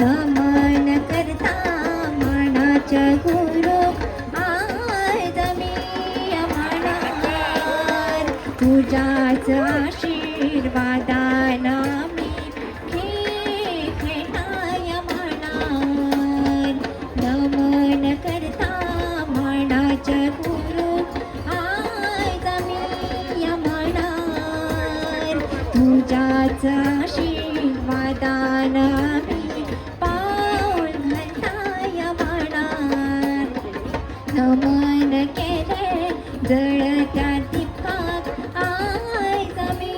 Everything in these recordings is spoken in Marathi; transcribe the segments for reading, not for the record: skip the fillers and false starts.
नमन करता मनाच्या गुरु आज मी म्हणणार तुझ्याच आशीर्वादाना मी खेळाय म्हणणार नमन करता मनाच्या गुरु आज मी म्हणणार तुझ्याच आशीर्वादाना मी पाऊल घालताय म्हणणार नमन केले जळत्या दीपात आज मी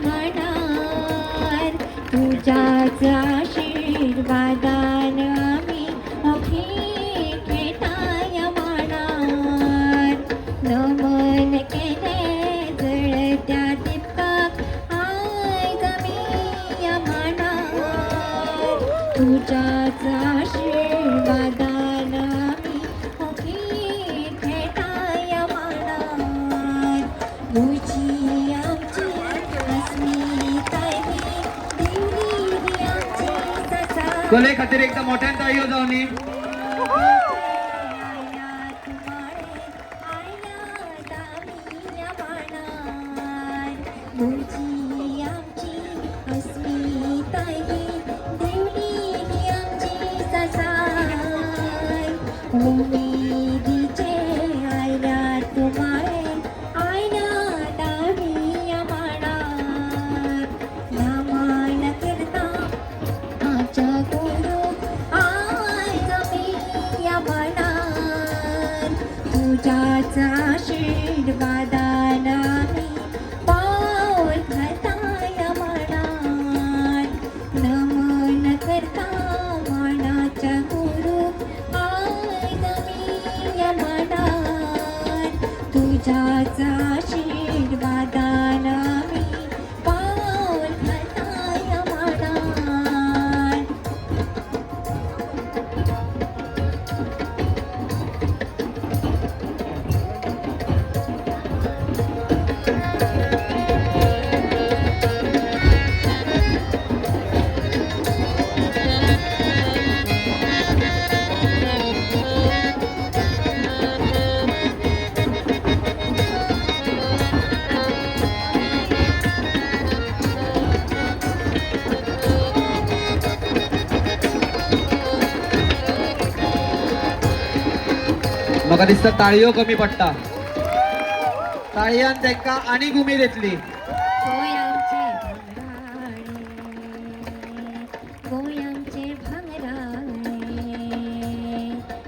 म्हणणार तुझ्याच आशीर्वादान मी खेळताय म्हणणार नमन केले जळत्या दीपात आज मी म्हणणार तुझ्याच आशीर्वादान मी खेळताय म्हणणार तुझी आमची अस्मिताही दिली आमची ससा कोले खातीर एकदा मोठ्यान ताळयो जावनी तुझी आमची अस्मिताही देवली आमची ससाय उमेदीचे आयल्या तुम्हारे आयल्यात आम्ही म्हणणार नमन करता आमच्या गुरु आज मी म्हणणार तुझ्याच आशीर्वादान मी पाऊल घालताय म्हणणार नमन करता मनाच्या गुरु आज मी म्हणणार तुझ्याच आशीर्वादान मी पाऊल घालताय म्हणणार म्हाका दिसता ताळयो कमी पडटा ताळयान ताका आनीक उमेद येतली गोयांचे भांगराळे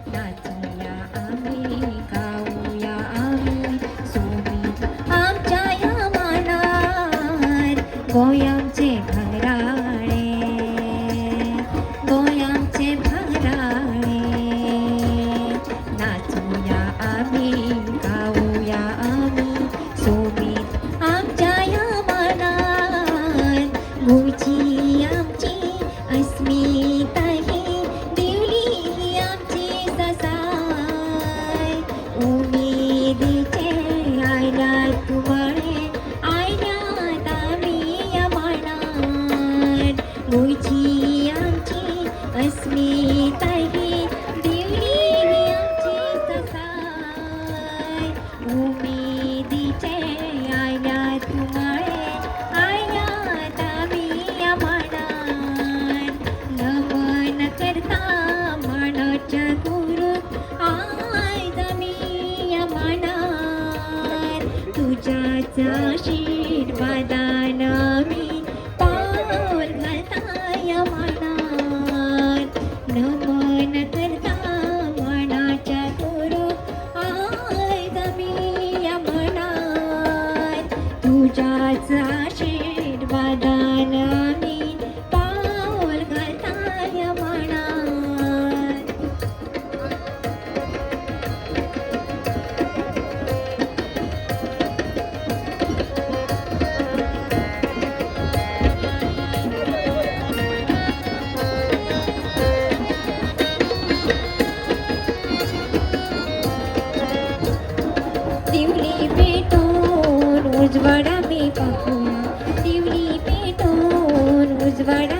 नाचूया आम्ही गाऊया आम्ही सोबीत आमच्या या मनार गोयांचे भांगराळे गोयांचे भांगराळे नाचूया आम्ही गाऊया आम्ही सोबीत आमच्या या मनार गोची आमची अस्मिताही दिवली आमची ससाय उमेदीचे आयल्या तुम्हारे आयल्यात आम्ही म्हणणार गोची आमची अस्मिताही दिवली आमची ससाय उमेदीचे आयल्या तुम्हारे आयल्यात आम्ही म्हणणार नमन करता मनाच्या गुरु आज मी म्हणणार तुझ्याच आशीर्वादान मी पाऊल घालताय म्हणणार नमन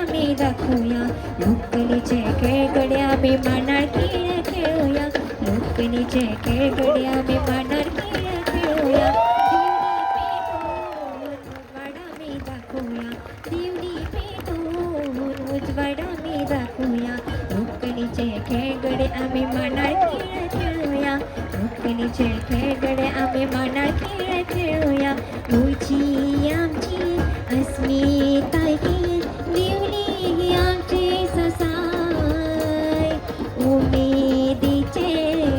आम्ही दाखवूया लोकणीचे खेळ आम्ही मानाळ खेळ खेळूया लोकणीचे खेळ आम्ही मानाळ खेळ खेळूया दिवडी पेटून उजवाड आम्ही दाखवूया लोकणीचे खेळ आम्ही मानाळ खेळ खेळूया लोकणीचे खेळ आम्ही मानाळ खेळ खेळूया तुझी आमची अस्मिता ही दिवली ही आमची ससाय उमेदीचे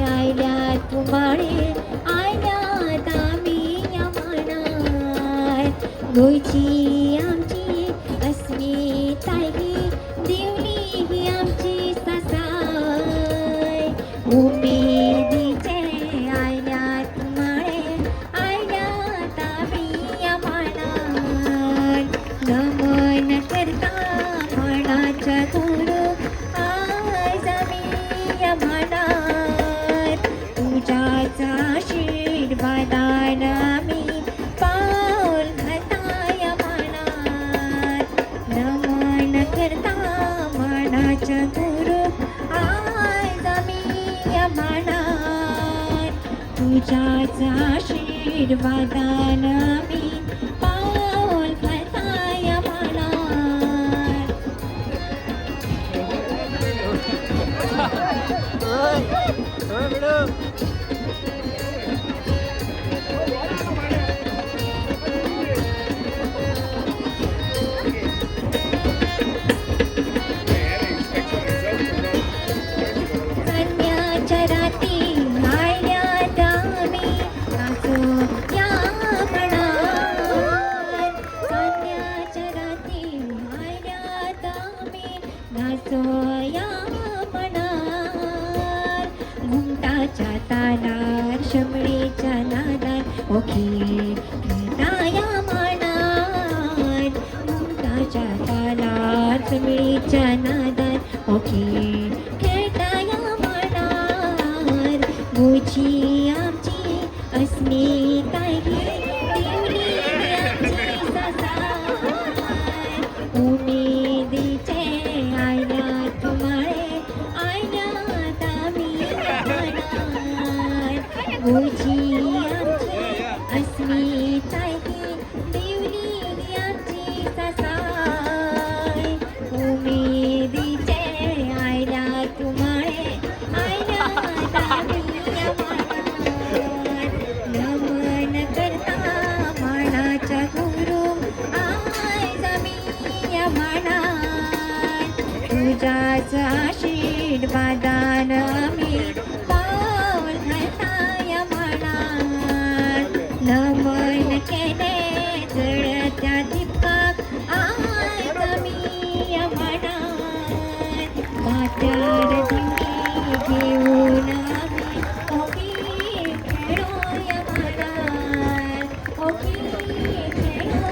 आयल्या तुम्हाळे आयल्यात आम्ही मनाय तुझी आमची अस्मिता ही दिवली ही आमची ससाय उमेदीचे आयल्यात तुम्हाळे आयल्यात आम्ही मनाय नमन करता मनाच्या गुरु आज आम्ही मनात तुझ्याच आशीर्वादान आम्ही पाऊल घालताय मनात नमन करता मनाच्या गुरु आज आम्ही मनात तुझ्याच आशीर्वादान आम्ही पाऊल घालताय मनात कन्याच्या राती आयल्यात आम्ही नाचूया मनात कन्याच्या राती आयल्यात आम्ही नाचूया मनात घुमटाच्या तालात शमळीच्या नादात ओखी खेळताया मनात घुमटाच्या तालात शमळीच्या नादात ओखी खेळताया मनात गुची आमची अस्मिता ही दिवली आमची ससाय उमेदीचे आयल्यात तुम्हाळे आयल्यात आम्ही मनात गुची आमची अस्मिता ही दिवली आमची ससाय उमेदीचे आयल्यात तुम्हाळे आयल्यात आम्ही मनात नमन करता मनाच्या गुरु आज आम्ही मनात तुझ्याच आशीर्वादान आम्ही